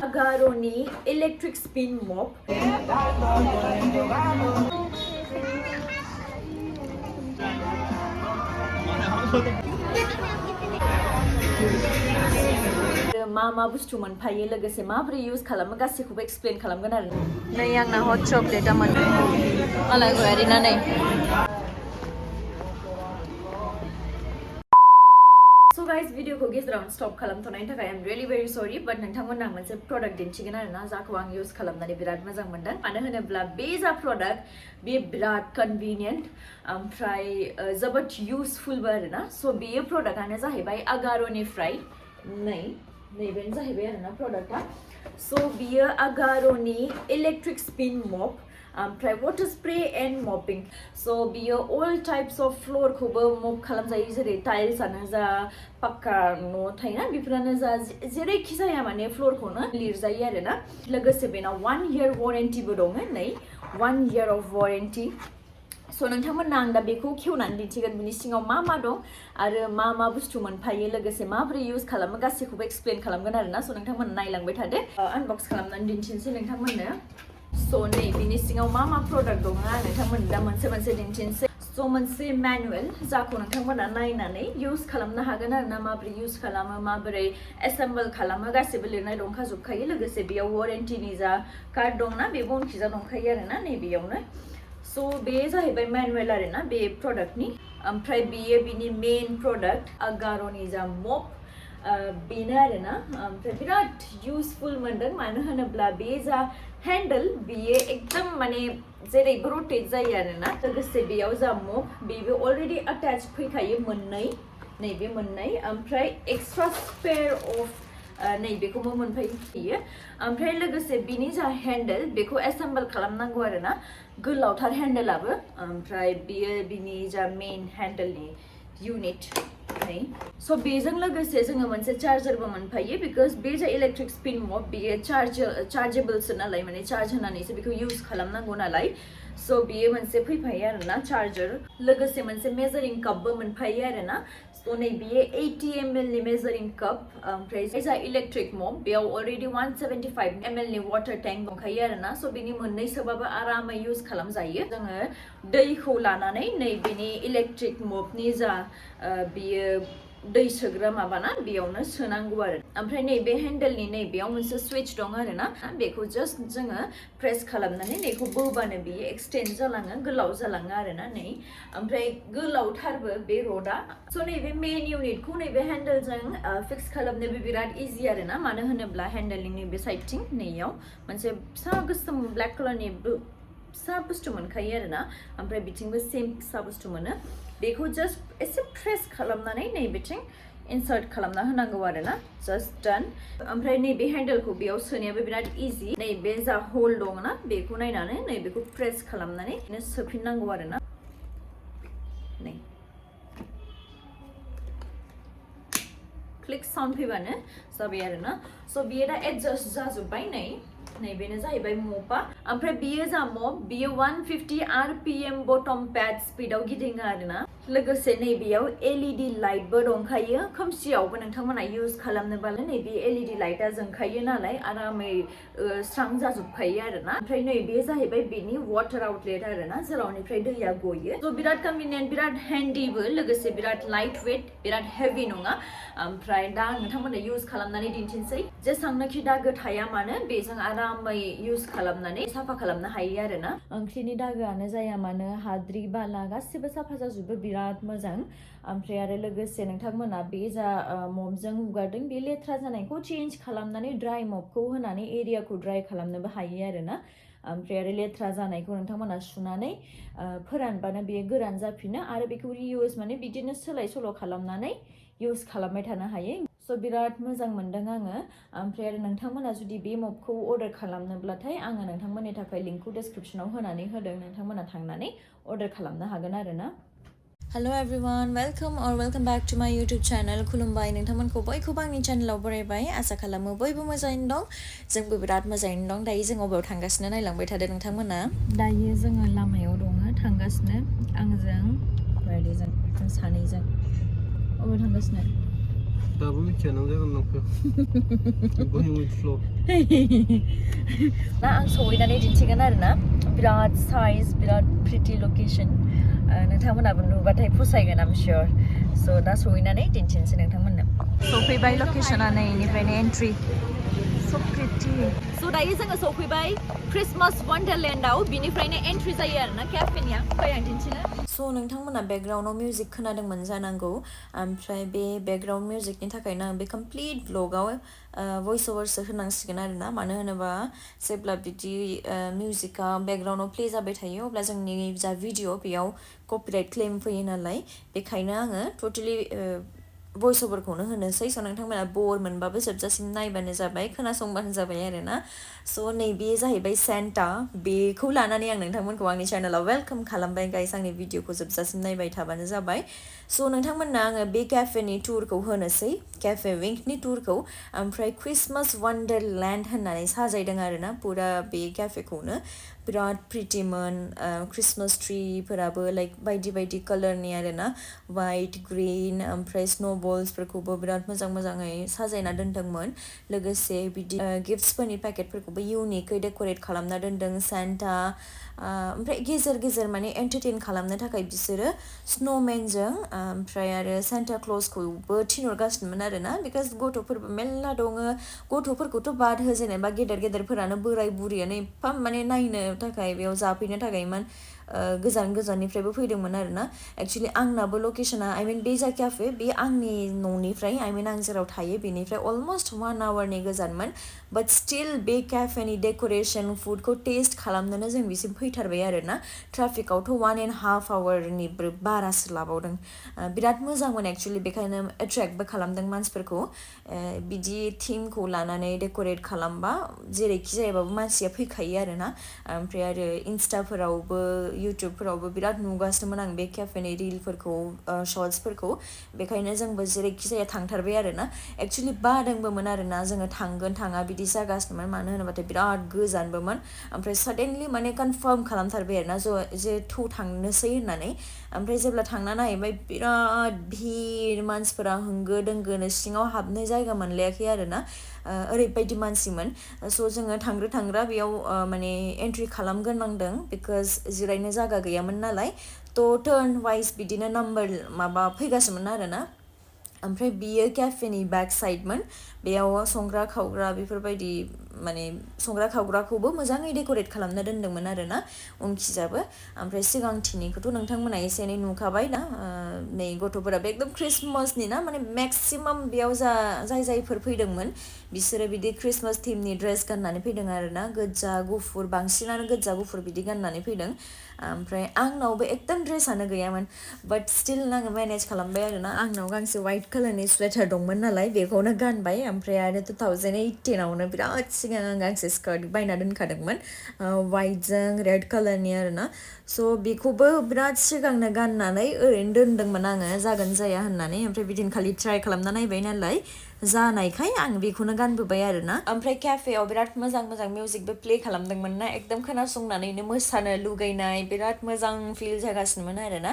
Agaroni electric spin mop. मा बुस्थु मोनफायो लोगोसे माबोरै इउज खालामो गासैखौबो एक्सप्लेन खालामगोन आरो नै आंना हट चकलेटआ मोनदों मालाय गयारिना नै So guys, video को गेजेरावनो स्टप खालामथ'नायनि थाखाय I'm really very sorry but नोंथांमोननो आं मोनसे प्रडाक्ट दिन्थिगोन आरोना जाखौ आं इउज खालामनानै बिराद मोजां मोनदों मानो होनोब्ला बे जा प्रडाक्ट बे बिराद कन्भिनियेन्ट ओमफ्राय जोबोद इउजफुलबो आरोना सो बेयो प्रडाक्टआनो जाहैबाय आगार'निफ्राय नैबेनो जाहैबाय आरोना प्रडाक्टआ सो बियो आगार'नि इलेक्ट्रिक स्पिन मप ओमफ्राय वाटार स्प्रे एन्ड मपिं सो बियो अल टाइप्स अफ फ्लोरखौबो मप खालामजायो जेरै टाइल्सआनो जा पाक्का न' थायोना बेफोरानो जा जेरैखि जाया माने फ्लोरखौनो लिरजायो आरोना लोगोसे बेनाव 1 year वारेन्टिबो दङ नै 1 year of वारेन्टि सो नोंथांमोननो आं दा बेखौ खेवनानै दिन्थिगोन बिनि सिङाव मा दं आरो मा बुस्थु मोनफायो लोगोसे माबोरै इउज खालामो गासैखौबो एक्सप्लेन खालामगोन आरोना सो नोंथांमोननो नायलांबाय थादो आनबक्स खालामनानै दिन्थिनोसै नोंथांमोननो सो नै बिनि सिङाव मा प्रडाक्ट दङ आं नोंथांमोननो दा मोनसे दिन्थिनोसै सो मोनसे मेनुवेल जाखौ नोंथांमोना नायनानै इउज खालामनो हागोन आरोना माबोरै इउज खालामो माबोरै एसेम्बल खालामो गासैबो लिरनाय दंखाजोबखायो लोगोसे बेयाव वारेन्टिनि जा कार्ड दंना बेबो उनखिजा दंखायो आरोना नै बेयावनो सो बे जाहैबाय मेनुवेल आरोना बे प्रडाक्टनि ओमफ्राय बेयो बिनि मेन प्रडाक्ट आगार'नि जा मप बेनो आरोना ओमफ्राय बिराद इउजफुल मोनदों मानो होनोब्ला बे जा हेन्डल बेयो एकदम माने जेरैबो रटेट जायो आरोना लोगोसे बेयाव जा मप बेबो अलरेडि एटाच फैखायो नैबे मोननै ओमफ्राय एक्सट्रा स्पेयर अफ नैबेखौबो मोनफैयो ओमफ्राय लोगोसे बिनि जा हेन्डल बेखौ एसेम्बल खालामनांगौ आरोना गोलावथार हेन्डलाबो ओमफ्राय बियो बिनि जा मेन हेन्डलनि इउनिट सो बेजों लोगोसे जोङो मोनसे चार्जारबो मोनफायो बिकज बे जा इलेक्ट्रिक स्पिन मप बेयो चार्जेबलसो नालाय माने चार्ज होनानैसो बेखौ इउज खालामनांगौ नालाय सो बेयो मोनसे फैफायो आरोना चार्जार लोगोसे मोनसे मेजारिं कापबो मोनफायो आरोना सो नै बेयो 80 ml नि मेजारिं काप ओमफ्राय जा इलेक्ट्रिक मप बेयाव अलरेडि 175 ml नि वाटार ट्याङ्क दंखायो आरोना सो बेनि मोननै सोबाबो आरामै इउज खालामजायो जोङो दैखौ लानानै नै बेनि इलेक्ट्रिक मपनि जा बियो दै सोग्रा माबाना बेयावनो सोनांगौ आरो ओमफ्राय नैबे हेन्डलनि नैबेयाव मोनसे सुइच दं आरोना बेखौ जस्ट जोङो प्रेस खालामनानै नैखौ बोबानो बियो एक्सटेन्ड जालाङो गोलाव जालाङो आरोना नै ओमफ्राय गोलावथारबो बे रडआ सो नैबे मेन इउनिटखौ नैबे हेन्डलजों फिक्स खालामनोबो बिराद इजि आरोना मानो होनोब्ला हेन्डलनि नैबे साइडथिं नैयाव मोनसे फिसा गोसोम ब्लेक कालारनि फिसा बुस्थु मोनखायो आरोना ओमफ्राय बिथिंबो सेम फिसा बुस्थु मोनो बेखौ जस्ट एसे प्रेस खालामनानै नैबेथिं इन्सार्ट खालामना होनांगौ आरोना जस्ट डान ओमफ्राय नैबे हेन्डलखौ बेयाव सोनायाबो बिराद इजि नैबे जा हल दंना बेखौ नायनानै नैबेखौ प्रेस खालामनानै सोफिननांगौ आरोना नै क्लिक साउन्ड फैबानो जाबाय आरोना सो बियो दा एडजास्ट जाजोब्बाय नैबेनो जाहैबाय मपआ ओमफ्राय बियो जा मप बियो 150 RPM बटम पेड स्पिडआव गिदिङो आरोना लोगोसे नैबेयाव LED लाइटबो दंखायो खोमसियावबो नोंथांमोना इउज खालामनोबालाय नैबे LED लाइटआ जोंखायो नालाय आरामै स्रां जाजोबखायो आरोना ओमफ्राय नैबे जाहैबाय बेनि वाटार आउटलेट आरोना जेरावनिफ्राय दैया गयो स' बिराद कन्भिनियेन्ट बिराद हेन्डिबो लोगोसे बिराद लाइट वेट बिराद हेभि नङा ओमफ्राय दा आं नोंथांमोननो इउज खालामनानै दिन्थिनोसै जेसांनाखि दागो थाया मानो बेजों आरामै इउज खालामनानै साफा खालामनो हायो आरोना ओंख्रिनि दागोआनो जाया मानो हाद्रि बाला गासिबो साफा जाजोबो बिराद मोजां ओमफ्राय आरो लोगोसे नोंथांमोना बे जा मपजों हुगारदों बे लेथ्रा जानायखौ चेन्ज खालामनानै ड्राइ मपखौ होनानै एरियाखौ ड्राइ खालामनोबो हायो आरोना ओमफ्राय आरो लेथ्रा जानायखौ नोंथांमोना सुनानै फोरानबानो बेयो गोरान जाफिनो आरो बेखौ रियुज माने बिदिनो सोलाय सोल' खालामनानै इउज खालामबाय थानो हायो स' बिराद मोजां मोनदों आङो ओमफ्राय आरो नोंथांमोना जुदि बे मपखौ अर्डार खालामनोब्लाथाय आङो नोंथांमोननि थाखाय लिंकखौ डिसक्रिपसनाव होनानै होदों नोंथांमोना थांनानै अर्डार खालामनो हागोन आरोना hello everyone welcome back to my YouTube channel खुलुमबाय नोंथांमोनखौ बयखौबो आंनि चैनलाव बरायबाय आसा खालामो बयबो मोजाङैनो दं जोंबो बिराद मोजाङैनो दं दायो जों अबेयाव थांगासिनो नायलांबाय थादो नोंथांमोना दायो जोङो लामायाव दङ थांगासिनो आंजों जों सानैजों अबाव थांगासिनो दाबो मिथिया नों जायगानि नामखौ going with flow ना आं सहैनानै दिन्थिगोन आरोना बिराद साइज बिराद प्रिटि लकेसन नोंथांमोनाबो नुबाथाय फसायगोन आम सियर स' दा सहैनानै दिन्थिनोसै नोंथांमोननो सफैबाय लकेसना नै इनिफ्रायनो एन्ट्रि so pretty स' दायो जोङो सफैबाय क्रिसमास वन्डारलेन्डआव बिनिफ्रायनो एन्ट्रि जायो आरोना केफेनिया फै आं दिन्थिनो स' नोंथांमोना बेकग्राउन्डआव मिउजिक खोनादोंमोन जानांगौ ओमफ्राय बे बेकग्राउन्ड मिउजिकनि थाखायनो आं बे कमप्लिट ब्लगाव भइस ओभारसो होनांसिगोन आरोना मानो होनोबा जेब्ला बिदि मिउजिकआ बेकग्राउन्डआव प्ले जाबाय थायो अब्ला जोंनि जा भिडिअ बेयाव कपिराइट क्लेम फैयो नालाय बेखायनो आङो टटेलि भइस ओभारखौनो होनोसै स' नोंथांमोना बर मोनबाबो जोबजासिम नायबानो जाबाय खोनासंबानो जाबाय आरोना स' नैबे जाहैबाय सेन्टा बेखौ लानानै आं नोंथांमोनखौ आंनि चेनेलाव वेलकाम खालामबाय गाइस आंनि भिडिअखौ जोबजासिम नायबाय थाबानो जाबाय स' नोंथांमोननो आङो बे केफेनि टुरखौ होनोसै केफे विंकनि टुरखौ ओमफ्राय क्रिसमास वन्डारलेन्ड होननानै साजायदों आरोना पुरा बे केफेखौनो बिराद प्रिटिमोन क्रिसमास ट्रिफोराबो लाइक बायदि बायदि कालारनि आरोना वाइट ग्रिन ओमफ्राय स्न'बल्सफोरखौबो बिराद मोजाङै साजायना दोनदोंमोन लोगोसे बिदि गिफ्ट्सफोरनि पेकेटफोरखौबो इउनिकै डेक'रेट खालामना दोनदों सेन्टा ओमफ्राय गेजेर माने एन्टारटेन खालामनो थाखाय बिसोरो स्न'मेनजों ओमफ्राय आरो सेन्टा क्लजखौबो थिनहरगासिनोमोन आरोना बिकज गथ'फोरबो मेल्ला दङ गथ'फोरखौथ' बाद हो जेनेबा गेदेरफोरानो बोराय बुरियानो एफा माने नायनो थाखाय बेयाव जाफैनो थाखाय इमान गोजाननिफ्रायबो फैदोंमोन आरोना एक्चुअलि आंनाबो लकेसना आइ मिन बे जा केफे बे आंनि न'निफ्राय आइ मिन आं जेराव थायो बेनिफ्राय अलमस्ट 1 आवारनि गोजानमोन बाट स्टिल बे केफेनि डेक'रेसन फुडखौ टेस्ट खालामनोनो जों बिसिम फैथारबाय आरोना ट्राफिकआवथ' 1.5 आवारनिबो बारासो लाबावदों बिराद मोजांमोन एक्चुअलि बेखायनो एट्रेक्टबो खालामदों मानसिफोरखौ बिदि थिमखौ लानानै डेक'रेट खालामबा जेरैखि जायाबाबो मानसिया फैखायो आरोना ओमफ्राय आरो इन्स्टाफोरावबो इउटुबफोरावबो बिराद नुगासिनोमोन आं बे केफेनि रिलफोरखौ शर्ट्सफोरखौ बेखायनो जोंबो जेरैखि जाया थांथारबाय आरोना एक्चुअलि बादोंबोमोन आरोना जोङो थांगोन थाङा बिदि जागासिनोमोन मानो होनोबाथाय बिराद गोजानबोमोन ओमफ्राय साडेनलि माने कनफार्म खालामथारबाय आरोना जे थांनोसै होननानै ओमफ्राय जेब्ला थांना नायबाय बिराद भिर मानसिफोरा होंगो दोंगोनो सिङाव हाबनो जायगा मोनलायाखै आरोना ओरैबायदि मानसिमोन स' जोङो थांग्रा बेयाव माने एन्ट्रि खालामग्रोनांदों बिकज जिरायनो जायगा गैयामोन नालाय थ' टर्न वाइज बिदिनो नाम्बार माबा फैगासिनोमोन आरोना ओमफ्राय बियो केफेनि बेक साइडमोन बेयाव संग्रा खावग्रा बेफोरबायदि माने संग्रा खावग्राखौबो मोजाङै डेक'रेट खालामना दोनदोंमोन आरोना उनखिजाबो ओमफ्राय सिगांथिनिखौथ' नोंथांमोना एसे एनै नुखाबाय ना नै गथ'फोराबो एकदम क्रिसमासनि ना माने मेक्सिमाम बेयाव जायफोर फैदोंमोन बिसोरो बिदि क्रिसमास थिमनि ड्रेस गाननानै फैदों आरोना गोजा गुफुर बांसिनानो गोजा गुफुर बिदि गाननानै फैदों ओमफ्राय आंनावबो एकदम ड्रेसानो गैयामोन बाट स्टिल आङो मेनेज खालामबाय आरोना आंनाव गांसे वाइट कालारनि स्वेटार दंमोन नालाय बेखौनो गानबाय ओमफ्राय आरो 2018आवनो बिराद सिगां आं गांसे स्कार्ट बायना दोनखादोंमोन वाइटजों रेड कालारनि आरोना स' बेखौबो बिराद सिगांनो गाननानै ओरैनो दोनदोंमोन आङो जागोन जाया होननानै ओमफ्राय बिदिनखालि ट्राइ खालामना नायबाय नालाय जानायखाय आं बेखौनो गानबोबाय आरोना ओमफ्राय केफेआव बिराद मोजां मिउजिकबो प्ले खालामदोंमोन ना एकदम खोनासंनानैनो मोसानो लुगैनाय बिराद मोजां फिल जागासिनोमोन आरोना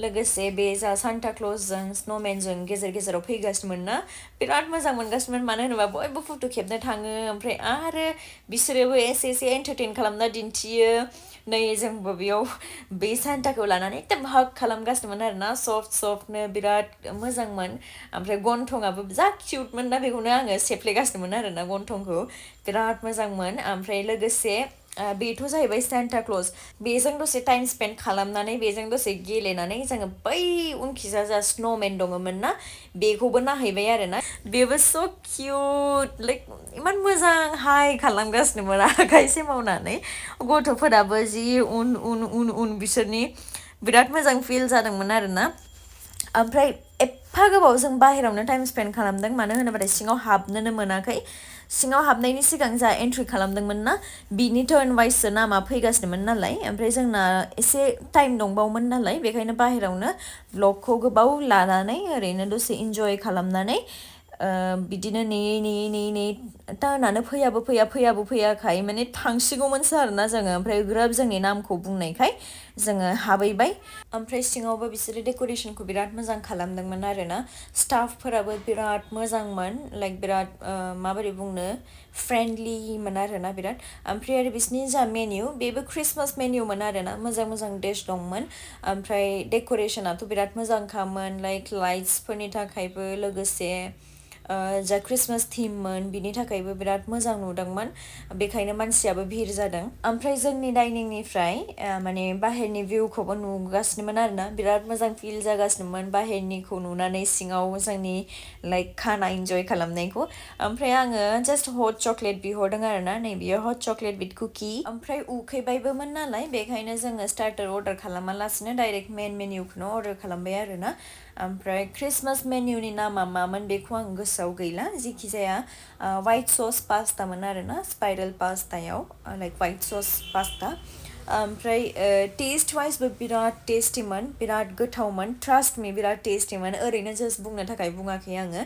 लोगोसे बे जा सान्टा क्लजजों स्न'मेनजों गेजेराव फैगासिनोमोन ना बिराद मोजां मोनगासिनोमोन मानो होनोबा बयबो फट' खेबनो थाङो ओमफ्राय आरो बिसोरोबो एसे एन्टारटेन खालामना दिन्थियो नै जोंबो बेयाव बे सान्टाखौ लानानै एकदम हाग खालामगासिनोमोन आरोना सफ्टनो बिराद मोजांमोन ओमफ्राय गन्थङाबो जा किउटमोन ना बेखौनो आङो सेफ्लेगासिनोमोन आरोना गन्थंखौ बिराद मोजांमोन ओमफ्राय लोगोसे बेथ' जाहैबाय सेन्टा क्लज बेजों दसे टाइम स्पेन्ड खालामनानै बेजों दसे गेलेनानै जोङो बै उनखिजा जा स्न'मेन दङमोन ना बेखौबो नायहैबाय आरोना बेबो स' किउट लाइक इमान मोजां हाइ खालामगासिनोमोन आखाइ मावनानै गथ'फोराबो जि उन बिसोरनि बिराद मोजां फिल जादोंमोन आरोना ओमफ्राय एफा गोबाव जों बाहेरायावनो टाइम स्पेन्ड खालामदों मानो होनोबाथाय सिङाव हाबनोनो मोनाखै सिङाव हाबनायनि सिगां जा एन्ट्रि खालामदोंमोन ना बिनि टार्न वाइससो नामा फैगासिनोमोन नालाय ओमफ्राय जोंना एसे टाइम दंबावोमोन नालाय बेखायनो बाहेरायावनो ब्लगखौ गोबाव लानानै ओरैनो दसे इन्जय खालामनानै बिदिनो नेयै टार्नानो फैयाखाय माने थांसिगौमोनसो आरोना जोङो ओमफ्राय ग्रोब जोंनि नामखौ बुंनायखाय जोङो हाबैबाय ओमफ्राय सिङावबो बिसोरो डेक'रेसनखौ बिराद मोजां खालामदोंमोन आरोना स्टाफफोराबो बिराद मोजांमोन लाइक बिराद माबोरै बुंनो फ्रेन्डलिमोन आरोना बिराद ओमफ्राय आरो बिसोरनि जा मेन्यु बेबो क्रिसमास मेन्युमोन आरोना मोजां मोजां डिश दंमोन ओमफ्राय डेक'रेसनाथ' बिराद मोजांखामोन लाइक लाइट्सफोरनि थाखायबो लोगोसे जा क्रिसमास थिममोन बिनि थाखायबो बिराद मोजां नुदोंमोन बेखायनो मानसियाबो भिर जादों ओमफ्राय जोंनि डाइनिंनिफ्राय माने बाहेरनि भिउखौबो नुगासिनोमोन आरोना बिराद मोजां फिल जागासिनोमोन बाहेरनिखौ नुनानै सिङाव जोंनि लाइक खाना इन्जय खालामनायखौ ओमफ्राय आङो जास्ट हट चक्लेट बिहरदों आरोना नै बियो हट चक्लेट विथ कुकि ओमफ्राय उखैबायबोमोन नालाय बेखायनो जोङो स्टार्टार अर्डार खालामालासिनो डाइरेक्ट मेन मेन्युखौनो अर्डार खालामबाय आरोना ओमफ्राय क्रिसमास मेन्युनि नामा मामोन बेखौ आं गोसोआव गैला जेखि जाया वाइट सस पास्तामोन आरोना स्पाइरेल पास्तायाव लाइक वाइट सस पास्ता ओमफ्राय टेस्ट वाइसबो बिराद टेस्टिमोन बिराद गोथावमोन ट्रास्ट मी बिराद टेस्टिमोन ओरैनो जास्ट बुंनो थाखाय बुङाखै आङो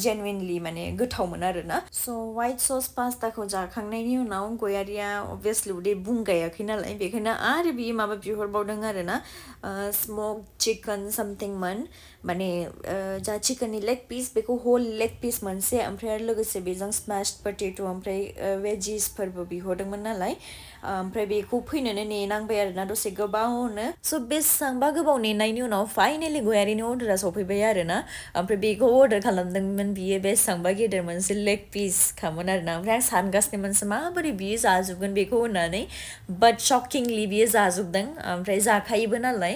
जेनुइनलि माने गोथावमोन आरोना स' वाइट सस पास्ताखौ जाखांनायनि उनाव गयारिया अभियासलि उदै बुंगायाखै नालाय बेखायनो आरो बियो माबा बिहरबावदों आरोना स्मक चिकेन सामथिंमोन माने जा चिकेननि लेग पिस बेखौ होल लेग पिस मोनसे ओमफ्राय आरो लोगोसे बेजों स्मेश्ड पटेट' ओमफ्राय वेजिसफोरबो बिहरदोंमोन नालाय ओमफ्राय बेखौ फैनोनो नेनांबाय आरोना दसे गोबावनो स' बेसेबांबा गोबाव नेनायनि उनाव फाइनेलि गयारिनि अर्डारा सफैबाय आरोना ओमफ्राय बेखौ अर्डार खालामदोंमोन बियो बेसेबांबा गेदेर मोनसे लेग पिस खामोन आरोना ओमफ्राय आं सानगासिनोमोनसो माबोरै बियो जाजोबगोन बेखौ होननानै बाट शकिंलि बियो जाजोबदों ओमफ्राय जाखायोबो नालाय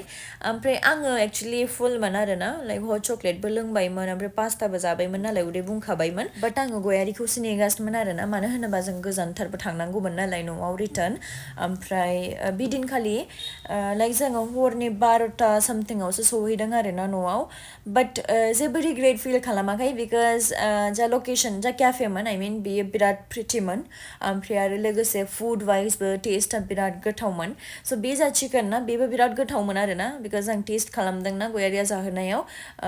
ओमफ्राय आङो एक्चुलि फुलमोन आरोना लाइक हट चक्लेटबो लोंबायमोन ओमफ्राय पास्ताबो जाबायमोन नालाय उदै बुंखाबायमोन बाट आङो गयारिखौसो नेगासिनोमोन आरोना मानो होनोबा जों गोजानथारबो थांनांगौमोन नालाय न'आव रिटार्न ओमफ्राय बिदिनखालि लाइक जोङो हरनि 12टा सामथिंआवसो सहैदों आरोना न'आव बाट जेबो रिग्रेट फिल खालामाखै बिकज जा लकेसन जा क्याफेमोन आइ मिन बियो बिराद प्रिटिमोन ओमफ्राय आरो लोगोसे फुड वाइसबो टेस्टआ बिराद गोथावमोन स' बे जा चिकेन ना बेबो बिराद गोथावमोन आरोना बिकज आं टेस्ट खालामदोंना गयारिया जाहोनायाव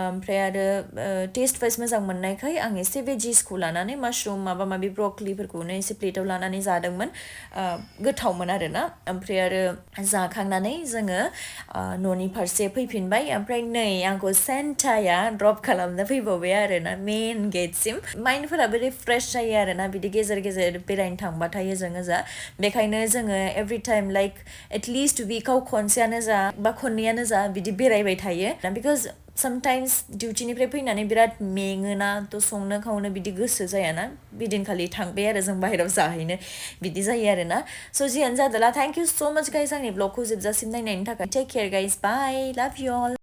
ओमफ्राय आरो टेस्ट वाइस मोजां मोननायखाय आं एसे वेजिसखौ लानानै माशरुम माबा माबि ब्रकलिफोरखौनो एसे प्लेटाव लानानै जादोंमोन गोथावमोन आरोना ओमफ्राय आरो जाखांनानै जोङो न'नि फारसे फैफिनबाय ओमफ्राय नै आंखौ सेन्टाया ड्रप खालामनो फैबावबाय आरोना मेन गेटसिम माइन्डफोराबो रिफ्रेश जायो आरोना बिदि गेजेर गेजेर बेरायनो थांबाथाय ओजों ओजा बेखायनो जोङो एभ्रि टाइम लाइक एटलिस्ट विकाव खनसेयानो जा बा खननैयानो जा बिदि बेरायबाय थायो बिकज समटाइम्स डिउटिनिफ्राय फैनानै बिराद मेङोना थ' संनो खावनो बिदि गोसो जायाना बिदिनखालि थांबाय आरो जों बाहेरायाव जाहैनो बिदि जायो आरोना स' जियानो जादोला थेंक इउ स' माच गाइस आंनि ब्लगखौ जोबजासिम नायनायनि थाखाय टेक केयार गाइस बाय लाभ इउ अल